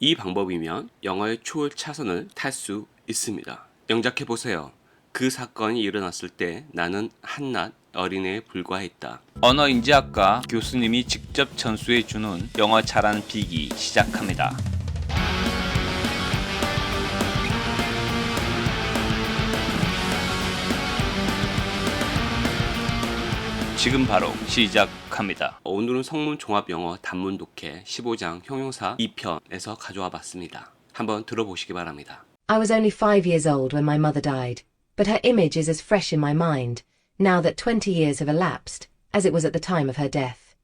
이 방법이면 영어의 초월 차선을 탈 수 있습니다. 영작해 보세요. 그 사건이 일어났을 때 나는 한낱 어린애에 불과했다. 언어인지학과 교수님이 직접 전수해 주는 영어 잘하는 비기 시작합니다. 지금 바로 시작합니다. 오늘은 성문 종합 영어 단문 독해 15장 형용사 2편에서 가져와 봤습니다. 한번 들어보시기 바랍니다. I was only 5 years old when my mother died, but her image is as fresh in my mind, now that 20 years have elapsed, as it was at the time of her death.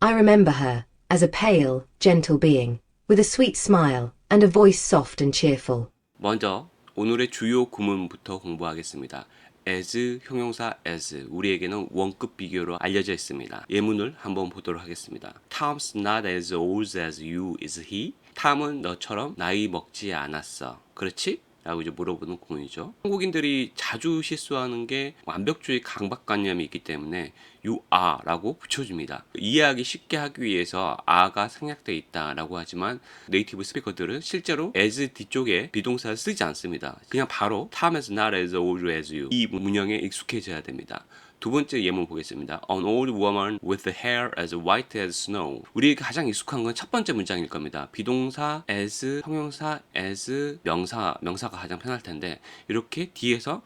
I remember her as a pale, gentle being, with a sweet smile and a voice soft and cheerful. 먼저 오늘의 주요 구문부터 공부하겠습니다. as 형용사 as 우리에게는 원급 비교로 알려져 있습니다. 예문을 한번 보도록 하겠습니다. Tom's not as old as you, is he? 탐은 너처럼 나이 먹지 않았어. 그렇지? 라고 이제 물어보는 구문이죠. 한국인들이 자주 실수하는 게 완벽주의 강박관념이 있기 때문에 you are 라고 붙여줍니다. 이해하기 쉽게 하기 위해서 are가 생략되어 있다라고 하지만 네이티브 스피커들은 실제로 as 뒤쪽에 비동사를 쓰지 않습니다. 그냥 바로 Tom is not as old as you 이 문형에 익숙해져야 됩니다. 두 번째 예문 보겠습니다. An old woman with hair as white as snow. 우리에게 가장 익숙한 건 첫 번째 문장일 겁니다. 비동사 as, 형용사 as, 명사가 가장 편할 텐데 이렇게 뒤에서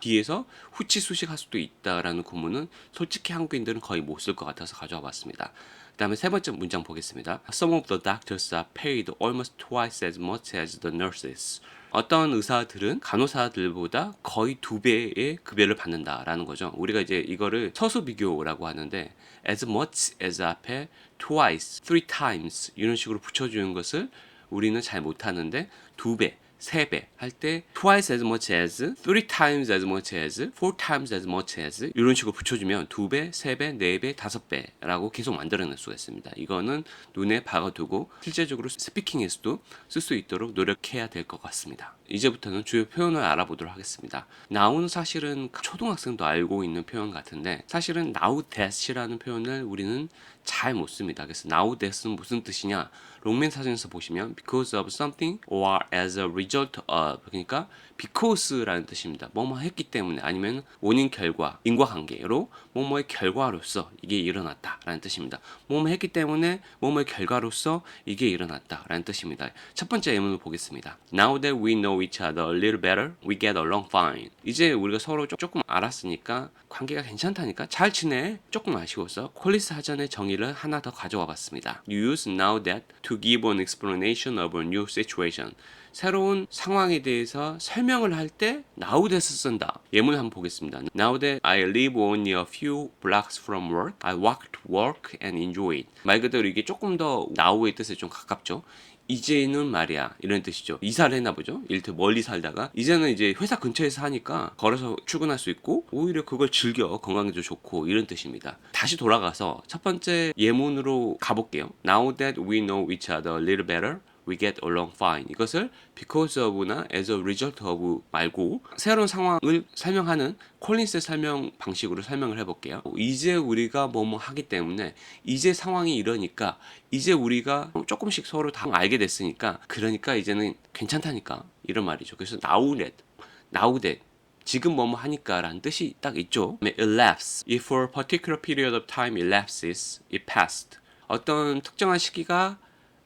후치수식할 수도 있다라는 구문은 솔직히 한국인들은 거의 못 쓸 것 같아서 가져와 봤습니다. 그 다음에 세 번째 문장 보겠습니다. Some of the doctors are paid almost twice as much as the nurses. 어떤 의사들은 간호사들보다 거의 2배의 급여를 받는다라는 거죠. 우리가 이제 이거를 서수 비교라고 하는데 as much as 앞에 twice, three times 이런 식으로 붙여주는 것을 우리는 잘 못하는데 2배, 3배 할 때 twice as much as, three times as much as, four times as much as 이런 식으로 붙여주면 2배, 3배, 4배, 5배라고 계속 만들어낼 수가 있습니다. 이거는 눈에 박아두고 실제적으로 스피킹에서도 쓸 수 있도록 노력해야 될 것 같습니다. 이제부터는 주요 표현을 알아보도록 하겠습니다. now는 사실은 초등학생도 알고 있는 표현 같은데 사실은 now that이라는 표현을 우리는 잘 못 씁니다. 그래서 now that은 무슨 뜻이냐? 롱맨 사전에서 보시면 because of something or as a result of 그러니까 because라는 뜻입니다. 뭐뭐 했기 때문에 아니면 원인 결과 인과관계로 뭐뭐의 결과로서 이게 일어났다라는 뜻입니다. 뭐뭐 했기 때문에 뭐뭐의 결과로서 이게 일어났다라는 뜻입니다. 첫 번째 예문을 보겠습니다. Now that we know each other a little better, we get along fine. 이제 우리가 서로 조금 알았으니까 관계가 괜찮다니까 잘 지내. 조금 아쉬워서 콜리스 사전의 정의를 하나 더 가져와 봤습니다. You use now that to give an explanation of a new situation. 새로운 상황에 대해서 설명을 할 때 now that을 쓴다. 예문 한번 보겠습니다. Now that I live only a few blocks from work, I walk to work and enjoy it. 말 그대로 이게 조금 더 now의 뜻에 좀 가깝죠. 이제는 말이야 이런 뜻이죠. 이사를 했나 보죠. 이를테면 멀리 살다가 이제는 이제 회사 근처에서 하니까 걸어서 출근할 수 있고 오히려 그걸 즐겨 건강에도 좋고 이런 뜻입니다. 다시 돌아가서 첫 번째 예문으로 가볼게요. Now that we know each other a little better, we get along fine. 이것을 because of나 as a result of 말고 새로운 상황을 설명하는 콜린스의 설명 방식으로 설명을 해볼게요. 이제 우리가 뭐뭐 하기 때문에 이제 상황이 이러니까 이제 우리가 조금씩 서로 다 알게 됐으니까 그러니까 이제는 괜찮다니까 이런 말이죠. 그래서 now that 지금 뭐뭐 하니까 라는 뜻이 딱 있죠. elapse. If a particular period of time elapses, it passed. 어떤 특정한 시기가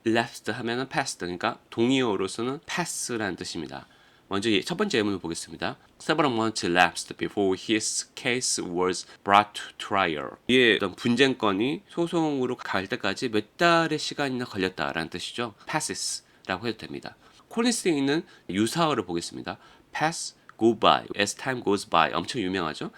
elapsed 하면은 passed 그러니까 동의어로서는 pass라는 뜻입니다. 먼저 첫 번째 예문을 보겠습니다. Several months elapsed before his case was brought to trial. 이에 어떤 분쟁건이 소송으로 갈 때까지 몇 달의 시간이나 걸렸다라는 뜻이죠. passes라고 해도 됩니다. 콜린스에 있는 유사어를 보겠습니다. pass, go by, as time goes by 엄청 유명하죠.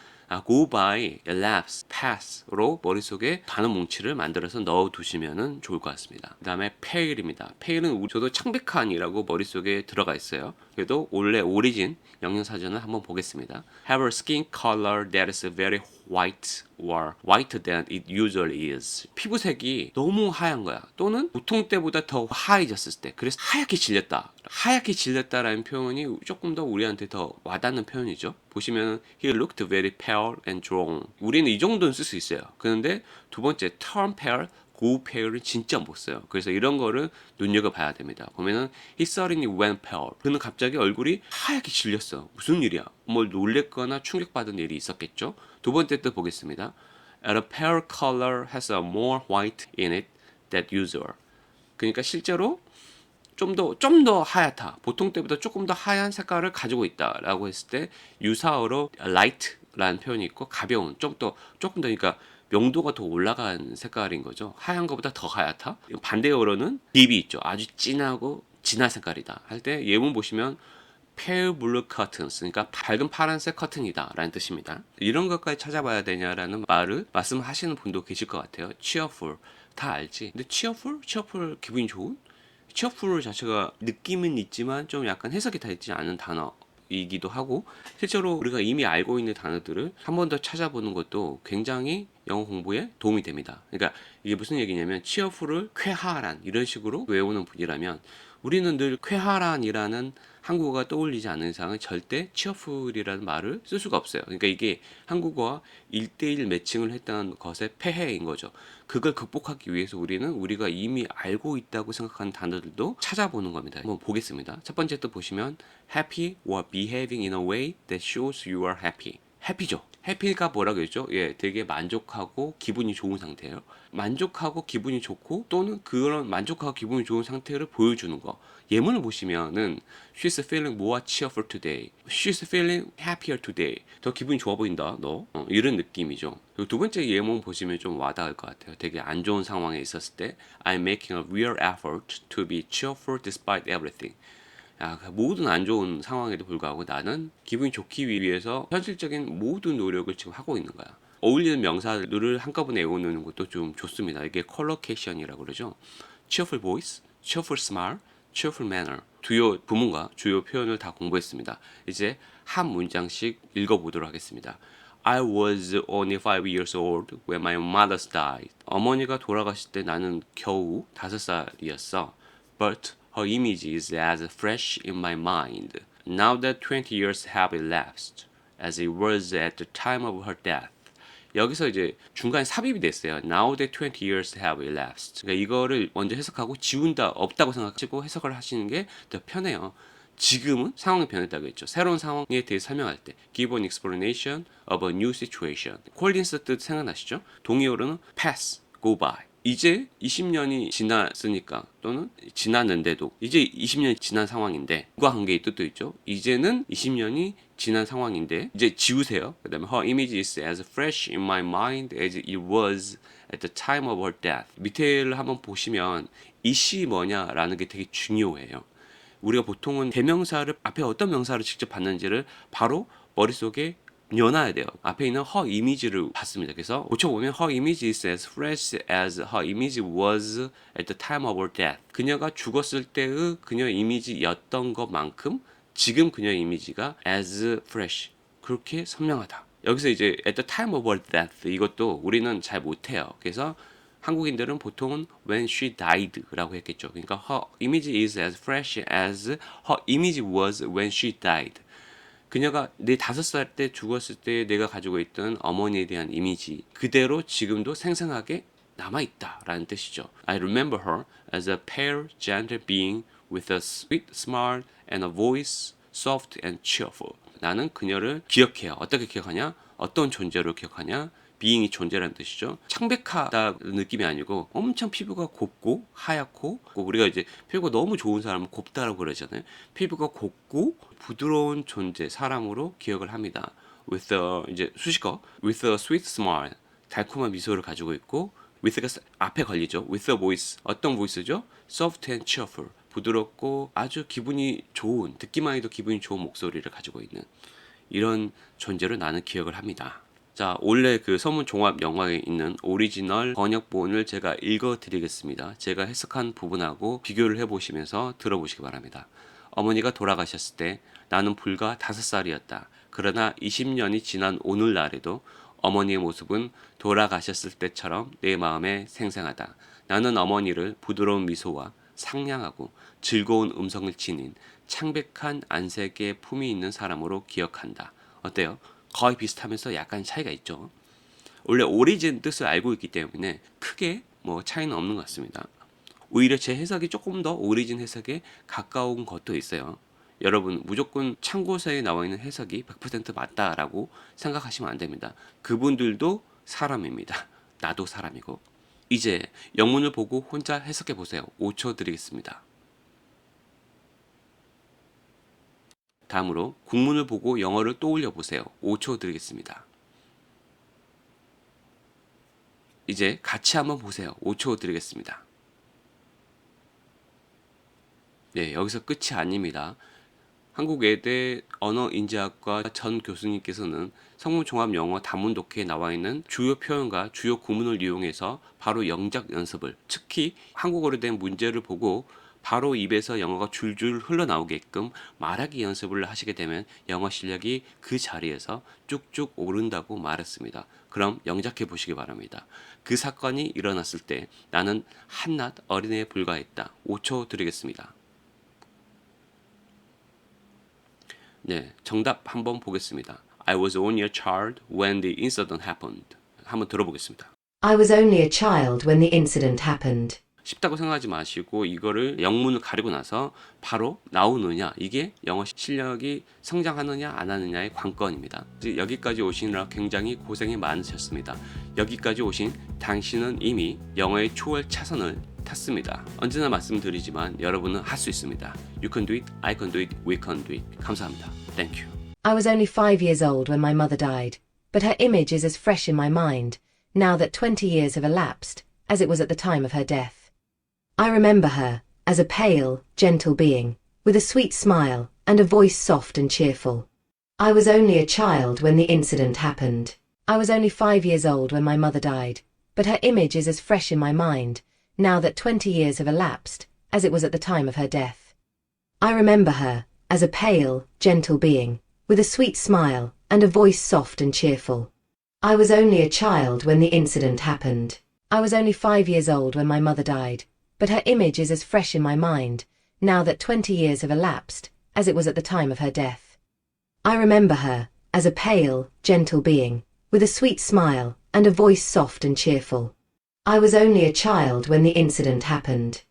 go by, elapse, pass로 머릿속에 단어 뭉치를 만들어서 넣어두시면 좋을 것 같습니다. 그 다음에 pale입니다. pale은 저도 창백한이라고 머릿속에 들어가 있어요. 그래도 원래 오리진 영양사전을 한번 보겠습니다. Have a skin color that is very white or whiter than it usually is. 피부색이 너무 하얀 거야. 또는 보통 때보다 더 하얘졌을 때. 그래서 하얗게 질렸다. 하얗게 질렸다라는 표현이 조금 더 우리한테 더 와닿는 표현이죠. 보시면 he looked very pale and drawn. 우리는 이 정도는 쓸 수 있어요. 그런데 두 번째 turn pale, go pale은 진짜 못 써요. 그래서 이런 거를 눈여겨봐야 됩니다. 보면은 he suddenly went pale. 그는 갑자기 얼굴이 하얗게 질렸어. 무슨 일이야? 뭘 놀랬거나 충격받은 일이 있었겠죠. 두 번째 뜻 보겠습니다. A pale color has a more white in it than usual. 그러니까 실제로 좀 더 하얗다. 보통 때보다 조금 더 하얀 색깔을 가지고 있다라고 했을 때 유사어로 light라는 표현이 있고 가벼운 조금 더 그러니까 명도가 더 올라간 색깔인 거죠. 하얀 것보다 더 하얗다. 반대어로는 딥이 있죠. 아주 진하고 진한 색깔이다. 할 때 예문 보시면 pale blue curtains, 그러니까 밝은 파란색 커튼이다 라는 뜻입니다. 이런 것까지 찾아봐야 되냐라는 말을 말씀하시는 분도 계실 것 같아요. cheerful 다 알지. 근데 cheerful 기분이 좋은? cheerful 자체가 느낌은 있지만 좀 약간 해석이 다 있지 않은 단어이기도 하고 실제로 우리가 이미 알고 있는 단어들을 한 번 더 찾아보는 것도 굉장히 영어 공부에 도움이 됩니다. 그러니까 이게 무슨 얘기냐면 cheerful을 쾌활한 이런 식으로 외우는 분이라면 우리는 늘 쾌활한이라는 한국어가 떠올리지 않는 이상은 절대 cheerful이라는 말을 쓸 수가 없어요. 그러니까 이게 한국어와 1대1 매칭을 했다는 것의 폐해인 거죠. 그걸 극복하기 위해서 우리가 이미 알고 있다고 생각하는 단어들도 찾아보는 겁니다. 한번 보겠습니다. 첫 번째 뜻 보시면 happy or behaving in a way that shows you are happy. 해피죠. 해피가 뭐라 그랬죠? 예, 되게 만족하고 기분이 좋은 상태예요. 만족하고 기분이 좋고 또는 그런 만족하고 기분이 좋은 상태를 보여주는 거. 예문을 보시면은 She's feeling more cheerful today. She's feeling happier today. 더 기분이 좋아 보인다. 너. 이런 느낌이죠. 그리고 두 번째 예문 보시면 좀 와닿을 것 같아요. 되게 안 좋은 상황에 있었을 때 I'm making a real effort to be cheerful despite everything. 모든 안 좋은 상황에도 불구하고 나는 기분이 좋기 위해서 현실적인 모든 노력을 지금 하고 있는 거야. 어울리는 명사들을 한꺼번에 외우는 것도 좀 좋습니다. 이게 컬로케이션이라고 그러죠. cheerful voice, cheerful smile, cheerful manner. 주요 부문과 주요 표현을 다 공부했습니다. 이제 한 문장씩 읽어보도록 하겠습니다. I was only 5 years old when my mother died. 어머니가 돌아가실 때 나는 겨우 5살이었어. But her image is as fresh in my mind now that 20 years have elapsed as it was at the time of her death. 여기서 이제 중간에 삽입이 됐어요. Now that 20 years have elapsed. 그러니까 이거를 먼저 해석하고 지운다 없다고 생각하시고 해석을 하시는 게 더 편해요. 지금은 상황이 변했다고 했죠. 새로운 상황에 대해 설명할 때 give an explanation of a new situation. 콜린스 뜻 생각나시죠? 동의어로는 pass, go by. 이제 20년이 지났으니까 또는 지났는데도 이제 20년이 지난 상황인데 관계의 뜻도 있죠. 이제는 20년이 지난 상황인데 이제 지우세요. 그 다음에 her image is as fresh in my mind as it was at the time of her death. 밑에를 한번 보시면 이시 뭐냐라는 게 되게 중요해요. 우리가 보통은 대명사를 앞에 어떤 명사를 직접 봤는지를 바로 머릿속에 연해야 돼요. 앞에 있는 her image를 봤습니다. 그래서 고쳐보면 her image is as fresh as her image was at the time of her death. 그녀가 죽었을 때의 그녀의 이미지였던 것만큼 지금 그녀의 이미지가 as fresh. 그렇게 선명하다. 여기서 이제 at the time of her death 이것도 우리는 잘 못해요. 그래서 한국인들은 보통은 when she died라고 했겠죠. 그러니까 her image is as fresh as her image was when she died. 그녀가 내 5살 때 죽었을 때 내가 가지고 있던 어머니에 대한 이미지 그대로 지금도 생생하게 남아있다라는 뜻이죠. I remember her as a pale, gentle being with a sweet smile and a voice soft and cheerful. 나는 그녀를 기억해요. 어떻게 기억하냐? 어떤 존재로 기억하냐? being이 존재라는 뜻이죠. 창백하다는 느낌이 아니고 엄청 피부가 곱고 하얗고 우리가 이제 피부가 너무 좋은 사람은 곱다라고 그러잖아요. 피부가 곱고 부드러운 존재 사람으로 기억을 합니다. with a 이제 수식어 with a sweet smile 달콤한 미소를 가지고 있고 with가 앞에 걸리죠. with a voice 어떤 보이스죠? soft and cheerful 부드럽고 아주 기분이 좋은 듣기만 해도 기분이 좋은 목소리를 가지고 있는 이런 존재로 나는 기억을 합니다. 자, 원래 그 서문 종합 영화에 있는 오리지널 번역본을 제가 읽어드리겠습니다. 제가 해석한 부분하고 비교를 해보시면서 들어보시기 바랍니다. 어머니가 돌아가셨을 때 나는 불과 5살이었다. 그러나 20년이 지난 오늘날에도 어머니의 모습은 돌아가셨을 때처럼 내 마음에 생생하다. 나는 어머니를 부드러운 미소와 상냥하고 즐거운 음성을 지닌 창백한 안색의 품이 있는 사람으로 기억한다. 어때요? 거의 비슷하면서 약간 차이가 있죠. 원래 오리진 뜻을 알고 있기 때문에 크게 뭐 차이는 없는 것 같습니다. 오히려 제 해석이 조금 더 오리진 해석에 가까운 것도 있어요. 여러분 무조건 참고서에 나와 있는 해석이 100% 맞다라고 생각하시면 안 됩니다. 그분들도 사람입니다. 나도 사람이고. 이제 영문을 보고 혼자 해석해 보세요. 5초 드리겠습니다. 다음으로 국문을 보고 영어를 떠올려 보세요. 5초 드리겠습니다. 이제 같이 한번 보세요. 5초 드리겠습니다. 네, 여기서 끝이 아닙니다. 한국외대 언어인지학과 전 교수님께서는 성문종합영어 단문독해에 나와 있는 주요 표현과 주요 구문을 이용해서 바로 영작 연습을, 특히 한국어로 된 문제를 보고 바로 입에서 영어가 줄줄 흘러나오게끔 말하기 연습을 하시게 되면 영어 실력이 그 자리에서 쭉쭉 오른다고 말했습니다. 그럼 영작해 보시기 바랍니다. 그 사건이 일어났을 때 나는 한낱 어린애에 불과했다. 5초 드리겠습니다. 네, 정답 한번 보겠습니다. I was only a child when the incident happened. 한번 들어보겠습니다. I was only a child when the incident happened. 쉽다고 생각하지 마시고 이거를 영문을 가리고 나서 바로 나오느냐, 이게 영어 실력이 성장하느냐 안 하느냐의 관건입니다. 여기까지 오시느라 굉장히 고생이 많으셨습니다. 여기까지 오신 당신은 이미 영어의 초월 차선을 탔습니다. 언제나 말씀드리지만 여러분은 할 수 있습니다. You can do it, I can do it, we can do it. 감사합니다. Thank you. I was only 5 years old when my mother died, but her image is as fresh in my mind, now that 20 years have elapsed, as it was at the time of her death. I remember her as a pale, gentle being, with a sweet smile and a voice soft and cheerful. I was only a child when the incident happened. I was only 5 years old when my mother died, but her image is as fresh in my mind, now that 20 years have elapsed, as it was at the time of her death. I remember her as a pale, gentle being, with a sweet smile and a voice soft and cheerful. I was only a child when the incident happened. I was only 5 years old when my mother died, but her image is as fresh in my mind, now that 20 years have elapsed, as it was at the time of her death. I remember her as a pale, gentle being, with a sweet smile and a voice soft and cheerful. I was only a child when the incident happened.